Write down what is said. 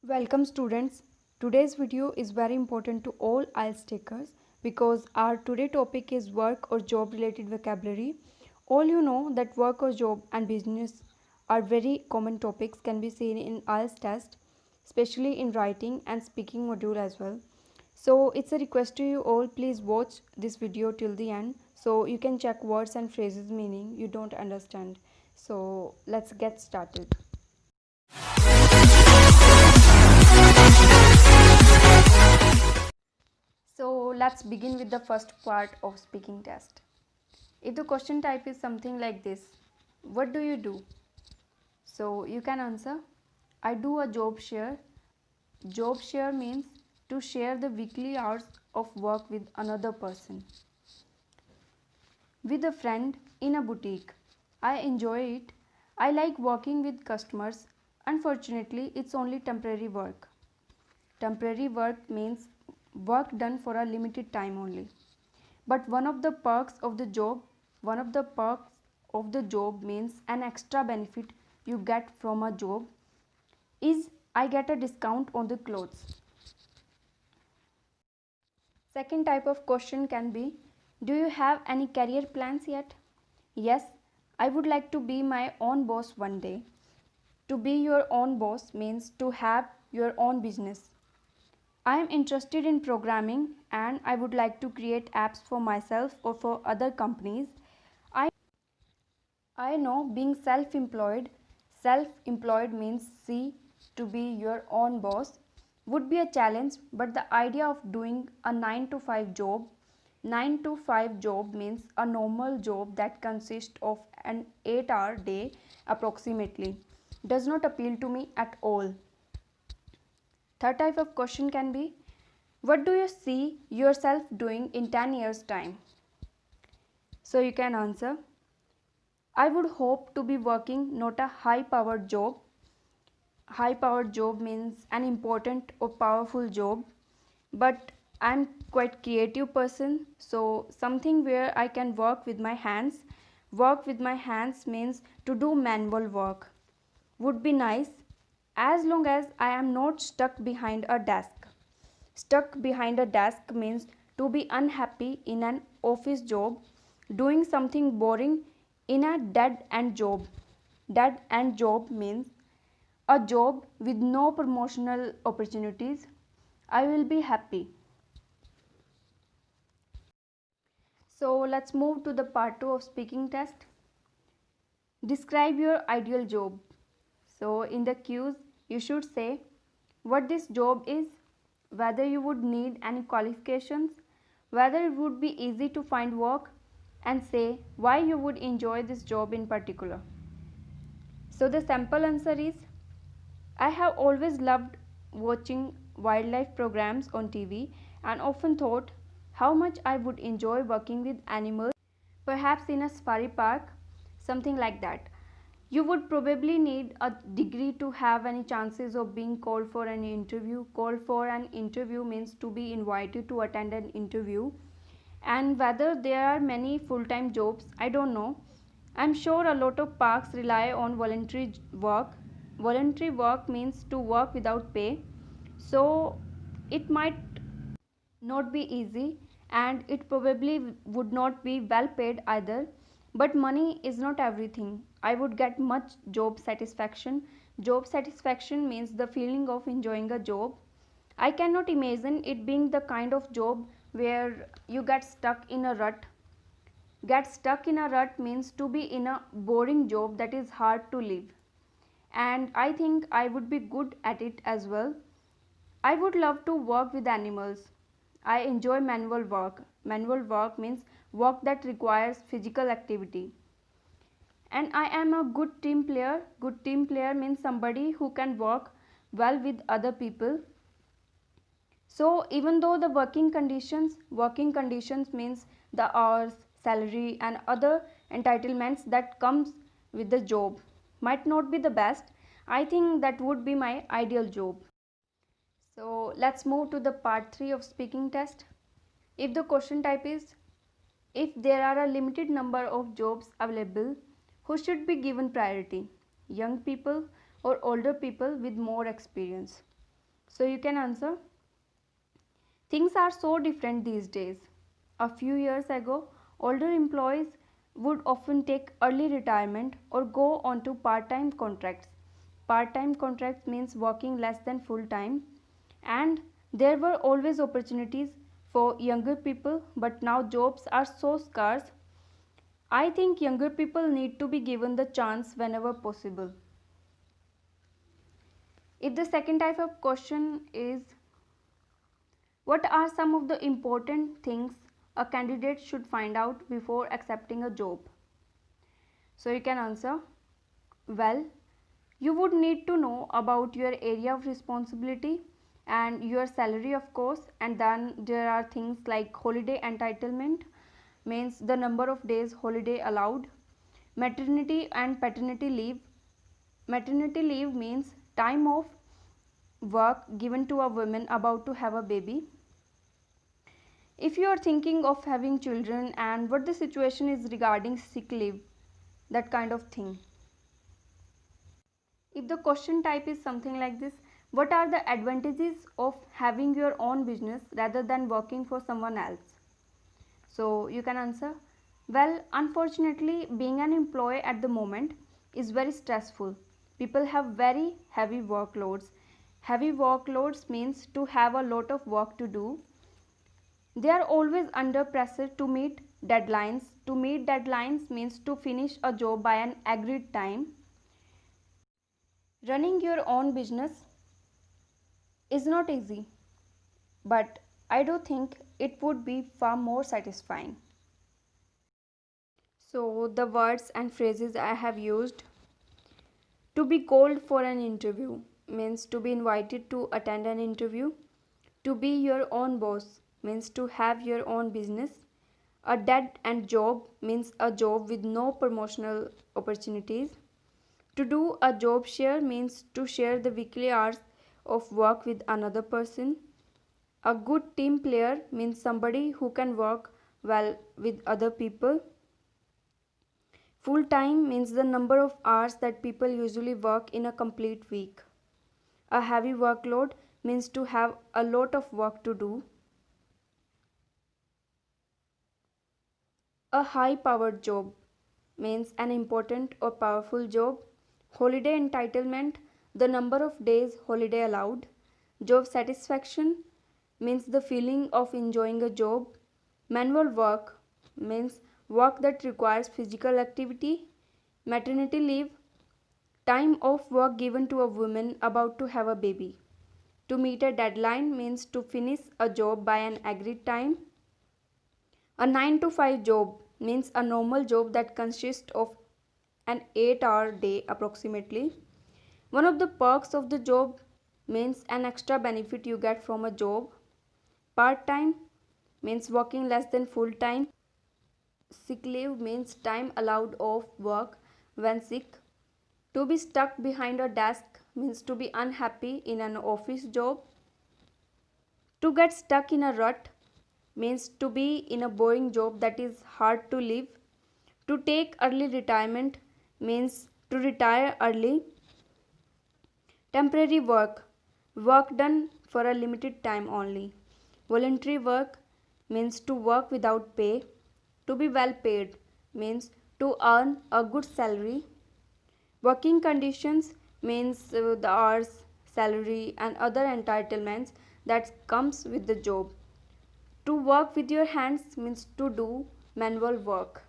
Welcome students. Today's video is very important to all IELTS takers because our today topic is work or job related vocabulary. All you know that work or job and business are very common topics can be seen in IELTS test, especially in writing and speaking module as well. So it's a request to you all, please watch this video till the end so you can check words and phrases meaning you don't understand. So let's get started. So let's begin with the first part of speaking test. If the question type is something like this, what do you do? So you can answer, I do a job share. Job share means to share the weekly hours of work with another person. With a friend in a boutique. I enjoy it. I like working with customers. Unfortunately, it's only temporary work. Temporary work means work done for a limited time only. But one of the perks of the job means an extra benefit you get from a job is I get a discount on the clothes. Second type of question can be, do you have any career plans yet? Yes, I would like to be my own boss one day. To be your own boss means to have your own business. I am interested in programming and I would like to create apps for myself or for other companies. I know being self-employed means C, to be your own boss, would be a challenge, but the idea of doing a 9 to 5 job, 9 to 5 job means a normal job that consists of an 8-hour day approximately, does not appeal to me at all. Third type of question can be, what do you see yourself doing in 10 years time? So you can answer, I would hope to be working not a high powered job. High powered job means an important or powerful job, but I'm quite creative person, so something where I can work with my hands. Work with my hands means to do manual work. Would be nice as long as I am not stuck behind a desk. Stuck behind a desk means to be unhappy in an office job, doing something boring in a dead end job. Dead end job means a job with no promotional opportunities. I will be happy. So let's move to the part 2 of speaking test. Describe your ideal job. So in the cues you should say what this job is, whether you would need any qualifications, whether it would be easy to find work, and say why you would enjoy this job in particular. So the sample answer is, I have always loved watching wildlife programs on TV and often thought how much I would enjoy working with animals, perhaps in a safari park, something like that. You would probably need a degree to have any chances of being called for an interview. Called for an interview means to be invited to attend an interview. And whether there are many full-time jobs, I don't know. I'm sure a lot of parks rely on voluntary work. Voluntary work means to work without pay. So it might not be easy and it probably would not be well paid either, but money is not everything. I would get much job satisfaction. Job satisfaction means the feeling of enjoying a job. I cannot imagine it being the kind of job where you get stuck in a rut. Get stuck in a rut means to be in a boring job that is hard to live, and I think I would be good at it as well. I would love to work with animals. I enjoy manual work. Manual work means work that requires physical activity. And I am a good team player. Good team player means somebody who can work well with other people. So even though the working conditions means the hours, salary and other entitlements that comes with the job might not be the best, I think that would be my ideal job. So let's move to the part 3 of speaking test. If the question type is, if there are a limited number of jobs available, who should be given priority? Young people or older people with more experience? So you can answer. Things are so different these days. A few years ago, older employees would often take early retirement or go on to part-time contracts. Part-time contracts means working less than full-time, and there were always opportunities for younger people, but now jobs are so scarce. I think younger people need to be given the chance whenever possible. If the second type of question is, what are some of the important things a candidate should find out before accepting a job? So you can answer, well, you would need to know about your area of responsibility and your salary, of course, and then there are things like holiday entitlement, means the number of days holiday allowed, maternity and paternity leave. Maternity leave means time off work given to a woman about to have a baby. If you are thinking of having children and what the situation is regarding sick leave, that kind of thing. If the question type is something like this, what are the advantages of having your own business rather than working for someone else? So you can answer, well, unfortunately, being an employee at the moment is very stressful. People have very heavy workloads. Heavy workloads means to have a lot of work to do. They are always under pressure to meet deadlines. To meet deadlines means to finish a job by an agreed time. Running your own business is not easy, but I do think it would be far more satisfying. So, the words and phrases I have used: to be called for an interview means to be invited to attend an interview. To be your own boss means to have your own business. A dead end job means a job with no promotional opportunities. To do a job share means to share the weekly hours of work with another person. A good team player means somebody who can work well with other people. Full time means the number of hours that people usually work in a complete week. A heavy workload means to have a lot of work to do. A high powered job means an important or powerful job. Holiday entitlement, the number of days holiday allowed. Job satisfaction means the feeling of enjoying a job. Manual work means work that requires physical activity. Maternity leave, time off work given to a woman about to have a baby. To meet a deadline means to finish a job by an agreed time. A 9 to 5 job means a normal job that consists of an 8-hour day approximately. One of the perks of the job means an extra benefit you get from a job. Part time means working less than full time. Sick leave means time allowed off work when sick. To be stuck behind a desk means to be unhappy in an office job. To get stuck in a rut means to be in a boring job that is hard to leave. To take early retirement means to retire early. Temporary work, work done for a limited time only. Voluntary work means to work without pay. To be well paid means to earn a good salary. Working conditions means the hours, salary and other entitlements that comes with the job. To work with your hands means to do manual work.